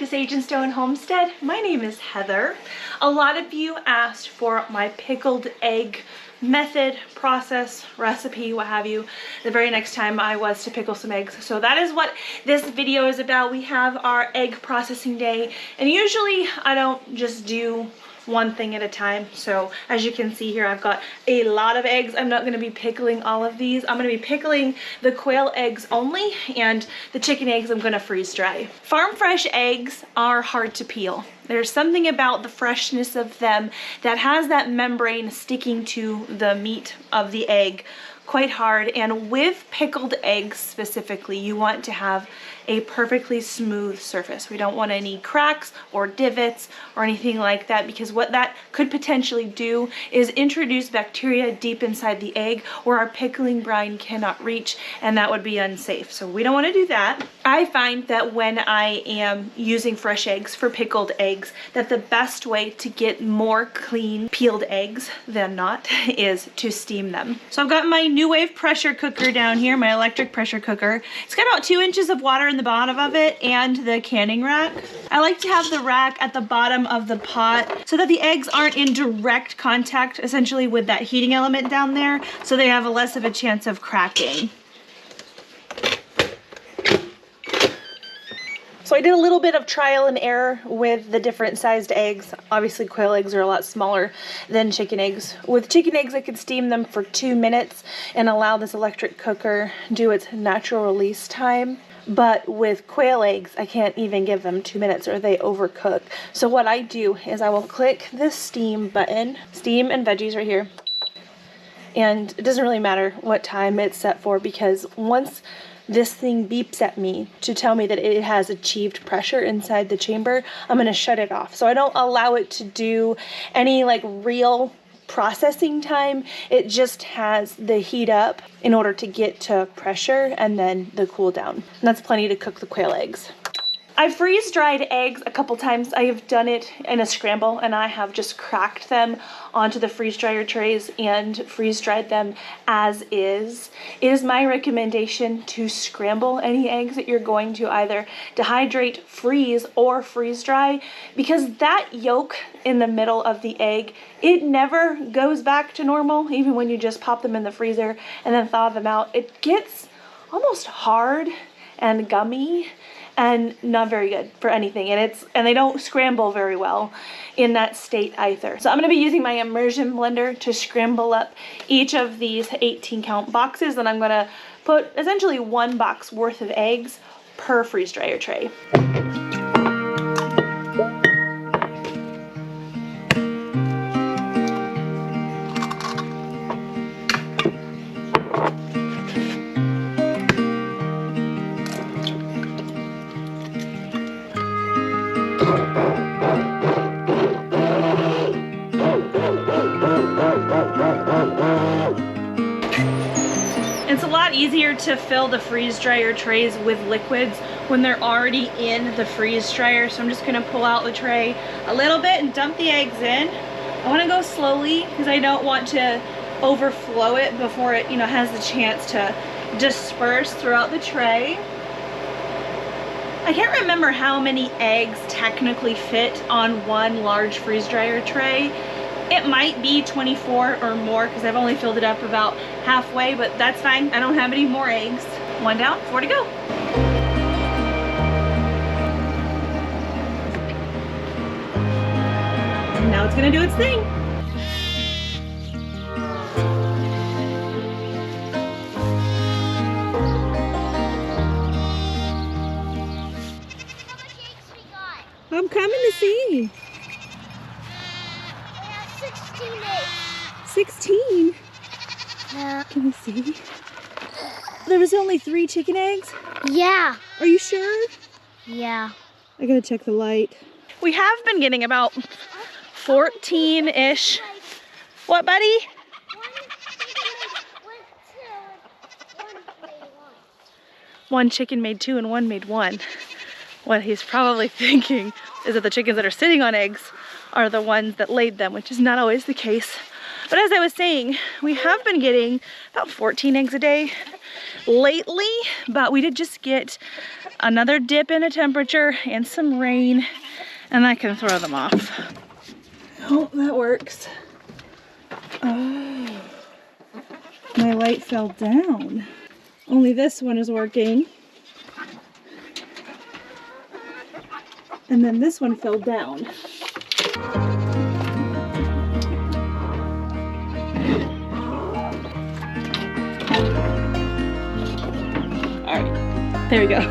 Sage and Stone Homestead. My name is Heather. A lot of you asked for my pickled egg method, process, recipe, what have you, the very next time I was to pickle some eggs. So that is what this video is about. We have our egg processing day, and usually I don't just do one thing at a time. So as you can see here, I've got a lot of eggs. I'm not going to be pickling all of these. I'm going to be pickling the quail eggs only, and the chicken eggs I'm going to freeze dry. Farm fresh eggs are hard to peel. There's something about the freshness of them that has that membrane sticking to the meat of the egg quite hard, and with pickled eggs specifically, you want to have a perfectly smooth surface. We don't want any cracks or divots or anything like that, because what that could potentially do is introduce bacteria deep inside the egg where our pickling brine cannot reach, and that would be unsafe. So we don't want to do that. I find that when I am using fresh eggs for pickled eggs, that the best way to get more clean peeled eggs than not is to steam them. So I've got my New Wave pressure cooker down here, my electric pressure cooker. It's got about 2 inches of water in the bottom of it and the canning rack. I like to have the rack at the bottom of the pot so that the eggs aren't in direct contact essentially with that heating element down there, so they have less of a chance of cracking. So I did a little bit of trial and error with the different sized eggs. Obviously quail eggs are a lot smaller than chicken eggs. With chicken eggs, I could steam them for 2 minutes and allow this electric cooker do its natural release time. But with quail eggs, I can't even give them 2 minutes or they overcook. So what I do is I will click this steam button, steam and veggies right here. And it doesn't really matter what time it's set for, because once this thing beeps at me to tell me that it has achieved pressure inside the chamber, I'm going to shut it off. So I don't allow it to do any like real processing time. It just has the heat up in order to get to pressure and then the cool down. And that's plenty to cook the quail eggs. I freeze dried eggs a couple times. I have done it in a scramble, and I have just cracked them onto the freeze dryer trays and freeze dried them as is. It is my recommendation to scramble any eggs that you're going to either dehydrate, freeze, or freeze dry, because that yolk in the middle of the egg, it never goes back to normal. Even when you just pop them in the freezer and then thaw them out, it gets almost hard and gummy and not very good for anything, and they don't scramble very well in that state either. So I'm going to be using my immersion blender to scramble up each of these 18 count boxes, and I'm going to put essentially 1 box worth of eggs per freeze dryer tray. It's a lot easier to fill the freeze dryer trays with liquids when they're already in the freeze dryer. So I'm just gonna pull out the tray a little bit and dump the eggs in. I wanna go slowly because I don't want to overflow it before it, has the chance to disperse throughout the tray. I can't remember how many eggs technically fit on one large freeze dryer tray. It might be 24 or more because I've only filled it up about halfway, but that's fine. I don't have any more eggs. 1 down, 4 to go. And now it's gonna do its thing. I'm coming to see. 16? Yeah. Can we see? There was only 3 chicken eggs? Yeah. Are you sure? Yeah. I gotta check the light. We have been getting about 14-ish. What, buddy? One chicken made 2 and 1 made 1. What he's probably thinking is that the chickens that are sitting on eggs are the ones that laid them, which is not always the case. But as I was saying, we have been getting about 14 eggs a day lately, but we did just get another dip in a temperature and some rain, and that can throw them off. I hope that works. Oh, my light fell down. Only this one is working. And then this one fell down. All right, there we go.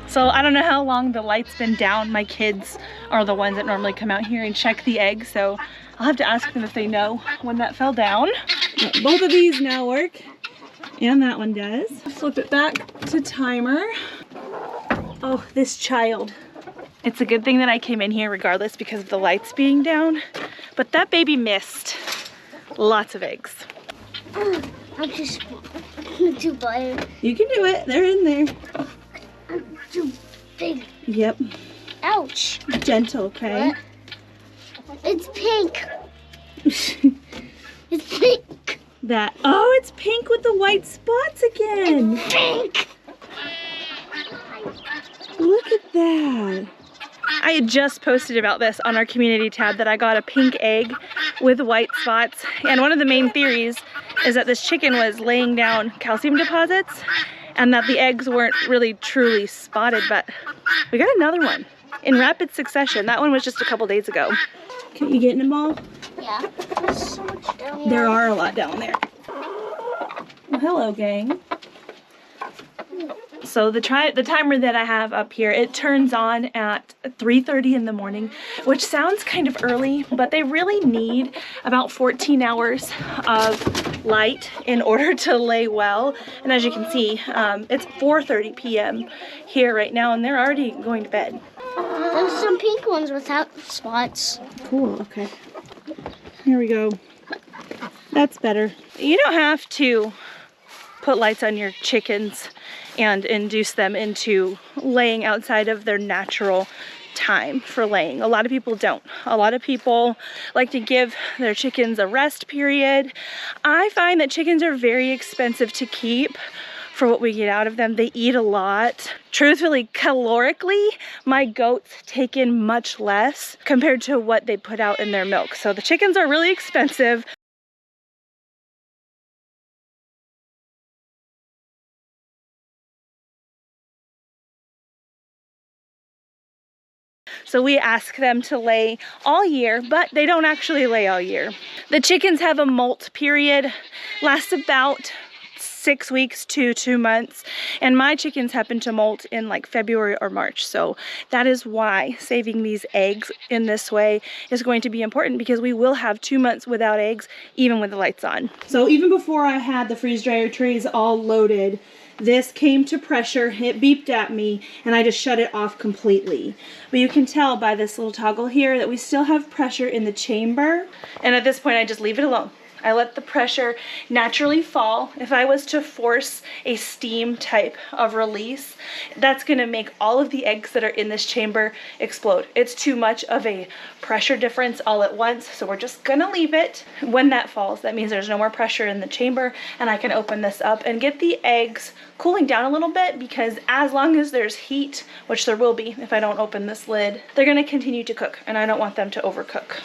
So I don't know how long the light's been down. My kids are the ones that normally come out here and check the eggs, so I'll have to ask them if they know when that fell down. Both of these now work, and that one does. Flip it back to timer. Oh, this child. It's a good thing that I came in here regardless because of the lights being down, but that baby missed lots of eggs. I'm just too big. You can do it, they're in there. I'm too big. Yep. Ouch. Gentle, okay? What? It's pink. It's pink. That, oh, it's pink with the white spots again. It's pink. Look at that. I had just posted about this on our community tab that I got a pink egg with white spots, and one of the main theories is that this chicken was laying down calcium deposits and that the eggs weren't really truly spotted, but we got another one in rapid succession. That one was just a couple days ago. Can you get them all? Yeah. There's so much down here. There are a lot down there. Well, hello, gang. So the timer that I have up here, it turns on at 3:30 in the morning, which sounds kind of early, but they really need about 14 hours of light in order to lay well. And as you can see, it's 4:30 p.m. here right now, and they're already going to bed. There's some pink ones without spots. Cool, okay. Here we go. That's better. You don't have to put lights on your chickens and induce them into laying outside of their natural time for laying. A lot of people don't. A lot of people like to give their chickens a rest period. I find that chickens are very expensive to keep for what we get out of them. They eat a lot. Truthfully, calorically, my goats take in much less compared to what they put out in their milk. So the chickens are really expensive. So we ask them to lay all year, but they don't actually lay all year. The chickens have a molt period, lasts about 6 weeks to 2 months, and my chickens happen to molt in like February or March. So that is why saving these eggs in this way is going to be important, because we will have 2 months without eggs even with the lights on. So even before I had the freeze dryer trays all loaded, this came to pressure, it beeped at me, and I just shut it off completely. But you can tell by this little toggle here that we still have pressure in the chamber. And at this point, I just leave it alone. I let the pressure naturally fall. If I was to force a steam type of release, that's gonna make all of the eggs that are in this chamber explode. It's too much of a pressure difference all at once, so we're just gonna leave it. When that falls, that means there's no more pressure in the chamber, and I can open this up and get the eggs cooling down a little bit, because as long as there's heat, which there will be if I don't open this lid, they're gonna continue to cook, and I don't want them to overcook.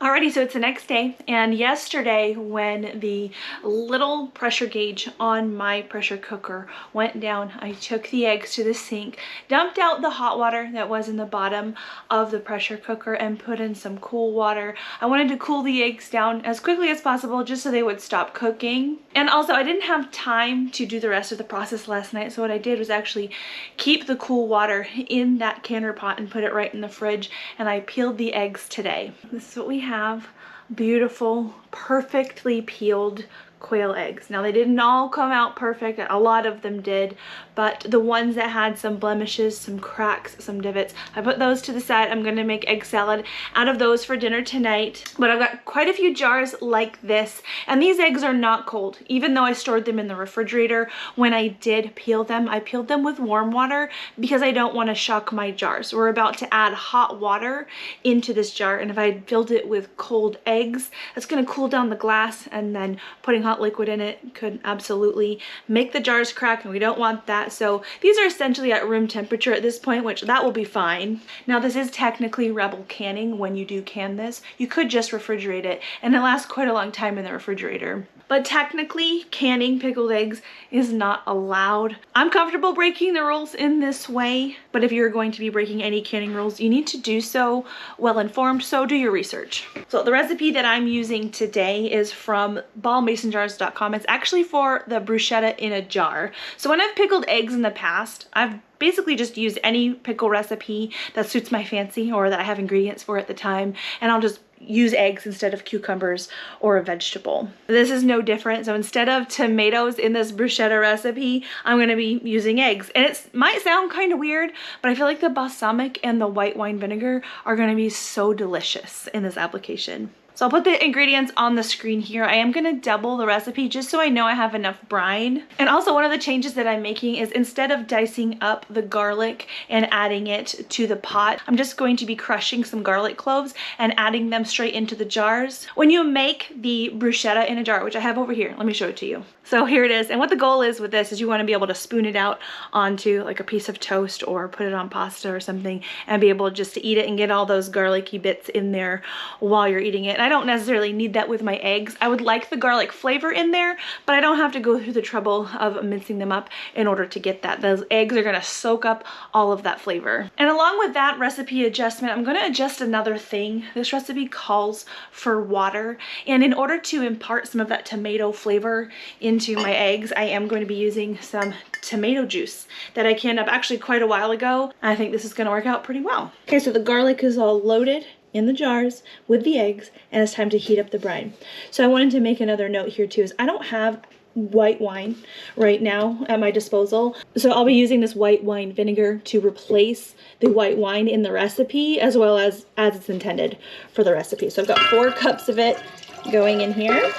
Alrighty, so it's the next day, and yesterday when the little pressure gauge on my pressure cooker went down, I took the eggs to the sink, dumped out the hot water that was in the bottom of the pressure cooker, and put in some cool water. I wanted to cool the eggs down as quickly as possible just so they would stop cooking. And also, I didn't have time to do the rest of the process last night, so what I did was actually keep the cool water in that canner pot and put it right in the fridge, and I peeled the eggs today. This is what we have. Beautiful, perfectly peeled, quail eggs. Now they didn't all come out perfect, a lot of them did, but the ones that had some blemishes, some cracks, some divots, I put those to the side. I'm gonna make egg salad out of those for dinner tonight. But I've got quite a few jars like this, and these eggs are not cold. Even though I stored them in the refrigerator, when I did peel them, I peeled them with warm water because I don't want to shock my jars. We're about to add hot water into this jar, and if I filled it with cold eggs, that's gonna cool down the glass, and then putting hot liquid in it could absolutely make the jars crack, and we don't want that. So these are essentially at room temperature at this point, which that will be fine. Now this is technically Rebel canning. When you do can this, you could just refrigerate it, and it lasts quite a long time in the refrigerator. But technically, canning pickled eggs is not allowed. I'm comfortable breaking the rules in this way, but if you're going to be breaking any canning rules, you need to do so well informed, so do your research. So the recipe that I'm using today is from ballmasonjars.com. It's actually for the bruschetta in a jar. So when I've pickled eggs in the past, I've basically just used any pickle recipe that suits my fancy or that I have ingredients for at the time, and I'll just use eggs instead of cucumbers or a vegetable. This is no different. So instead of tomatoes in this bruschetta recipe, I'm going to be using eggs. And it might sound kind of weird, but I feel like the balsamic and the white wine vinegar are going to be so delicious in this application. So I'll put the ingredients on the screen here. I am gonna double the recipe just so I know I have enough brine. And also one of the changes that I'm making is instead of dicing up the garlic and adding it to the pot, I'm just going to be crushing some garlic cloves and adding them straight into the jars. When you make the bruschetta in a jar, which I have over here, let me show it to you. So here it is. And what the goal is with this is you want to be able to spoon it out onto like a piece of toast or put it on pasta or something and be able just to eat it and get all those garlicky bits in there while you're eating it. And I don't necessarily need that with my eggs. I would like the garlic flavor in there, but I don't have to go through the trouble of mincing them up in order to get that. Those eggs are going to soak up all of that flavor. And along with that recipe adjustment, I'm going to adjust another thing. This recipe calls for water, and in order to impart some of that tomato flavor into my eggs, I am going to be using some tomato juice that I canned up actually quite a while ago. I think this is going to work out pretty well. Okay, so the garlic is all loaded in the jars with the eggs, and it's time to heat up the brine. So I wanted to make another note here too, is I don't have white wine right now at my disposal, so I'll be using this white wine vinegar to replace the white wine in the recipe, as well as it's intended for the recipe. So I've got 4 cups of it going in here.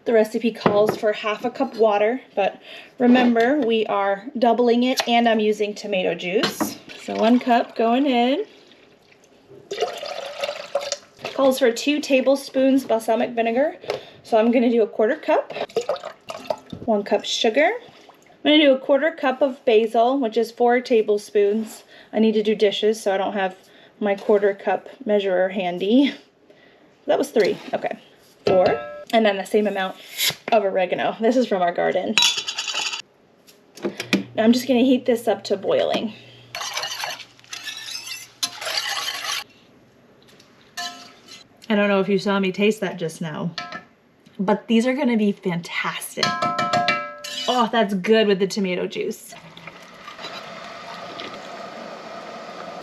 The recipe calls for half a cup water, but remember we are doubling it, and I'm using tomato juice. So 1 cup going in. Calls for 2 tablespoons balsamic vinegar, so I'm going to do 1/4 cup. 1 cup sugar. I'm going to do 1/4 cup of basil, which is 4 tablespoons. I need to do dishes, so I don't have my 1/4 cup measurer handy. That was 3. Okay. 4. And then the same amount of oregano. This is from our garden. Now I'm just going to heat this up to boiling. I don't know if you saw me taste that just now, but these are going to be fantastic. Oh, that's good with the tomato juice.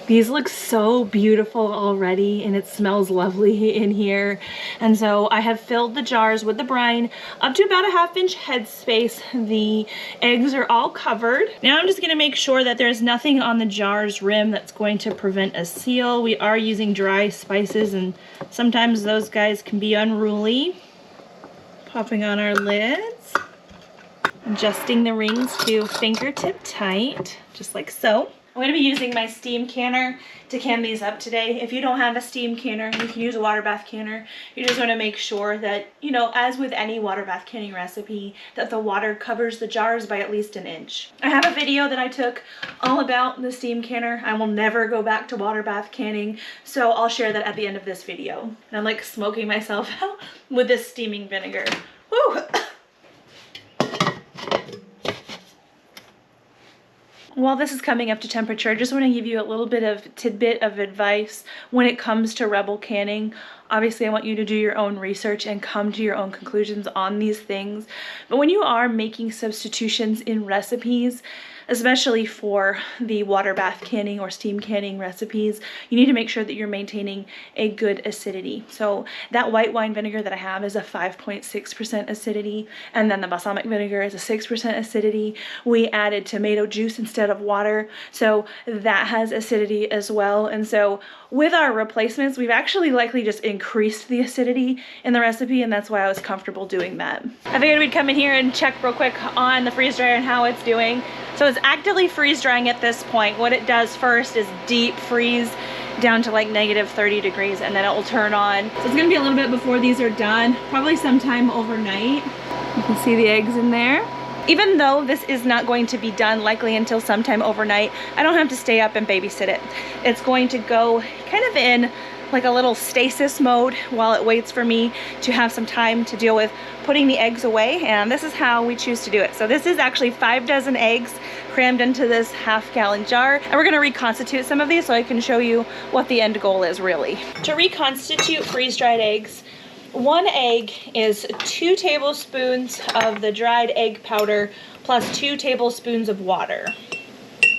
These look so beautiful already, and it smells lovely in here. And so I have filled the jars with the brine up to about a 1/2 inch headspace. The eggs are all covered. Now I'm just going to make sure that there's nothing on the jar's rim that's going to prevent a seal. We are using dry spices, and sometimes those guys can be unruly. Popping on our lids. Adjusting the rings to fingertip tight, just like so. I'm going to be using my steam canner to can these up today. If you don't have a steam canner, you can use a water bath canner. You just want to make sure that, you know, as with any water bath canning recipe, that the water covers the jars by at least 1 inch. I have a video that I took all about the steam canner. I will never go back to water bath canning, so I'll share that at the end of this video. And I'm like smoking myself out with this steaming vinegar. Woo! While this is coming up to temperature, I just want to give you a little bit of tidbit of advice when it comes to Rebel canning. Obviously, I want you to do your own research and come to your own conclusions on these things. But when you are making substitutions in recipes, especially for the water bath canning or steam canning recipes, you need to make sure that you're maintaining a good acidity. So that white wine vinegar that I have is a 5.6% acidity, and then the balsamic vinegar is a 6% acidity. We added tomato juice instead of water, so that has acidity as well. And so with our replacements, we've actually likely just increased the acidity in the recipe, and that's why I was comfortable doing that. I figured we'd come in here and check real quick on the freeze dryer and how it's doing. So it's actively freeze drying at this point. What it does first is deep freeze down to like -30 degrees, and then it will turn on. So it's gonna be a little bit before these are done, probably sometime overnight. You can see the eggs in there. Even though this is not going to be done likely until sometime overnight, I don't have to stay up and babysit it. It's going to go kind of in like a little stasis mode while it waits for me to have some time to deal with putting the eggs away, and this is how we choose to do it. So this is actually 5 dozen eggs crammed into this half-gallon jar, and we're gonna reconstitute some of these so I can show you what the end goal is really. To reconstitute freeze-dried eggs, 1 egg is 2 tablespoons of the dried egg powder plus 2 tablespoons of water.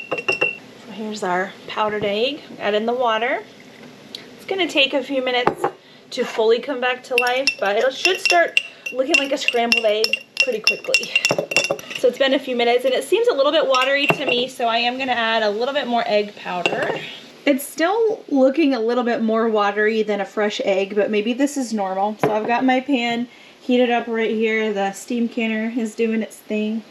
So here's our powdered egg. Add in the water. It's gonna take a few minutes to fully come back to life, but it should start looking like a scrambled egg pretty quickly. So it's been a few minutes and it seems a little bit watery to me, so I am gonna add a little bit more egg powder. It's still looking a little bit more watery than a fresh egg, but maybe this is normal. So I've got my pan heated up right here. The steam canner is doing its thing.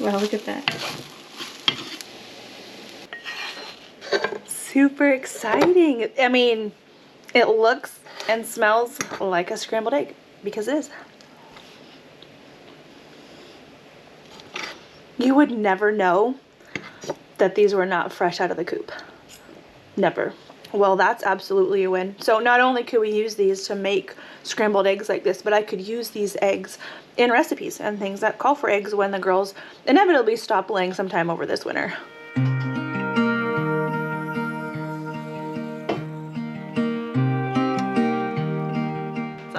Wow, look at that. Super exciting. I mean, it looks and smells like a scrambled egg because it is. You would never know that these were not fresh out of the coop. Never. Well, that's absolutely a win. So not only could we use these to make scrambled eggs like this, but I could use these eggs in recipes and things that call for eggs when the girls inevitably stop laying sometime over this winter.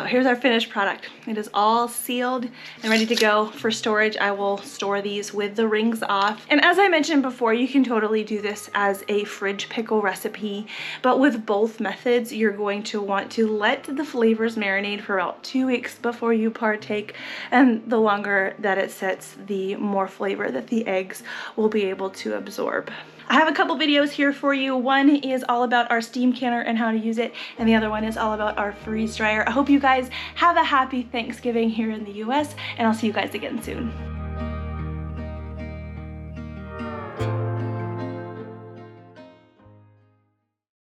Here's our finished product. It is all sealed and ready to go for storage. I will store these with the rings off. And as I mentioned before, you can totally do this as a fridge pickle recipe, but with both methods, you're going to want to let the flavors marinate for about 2 weeks before you partake, and the longer that it sits, the more flavor that the eggs will be able to absorb. I have a couple videos here for you. One is all about our steam canner and how to use it, and the other one is all about our freeze dryer. I hope you guys have a happy Thanksgiving here in the US, and I'll see you guys again soon.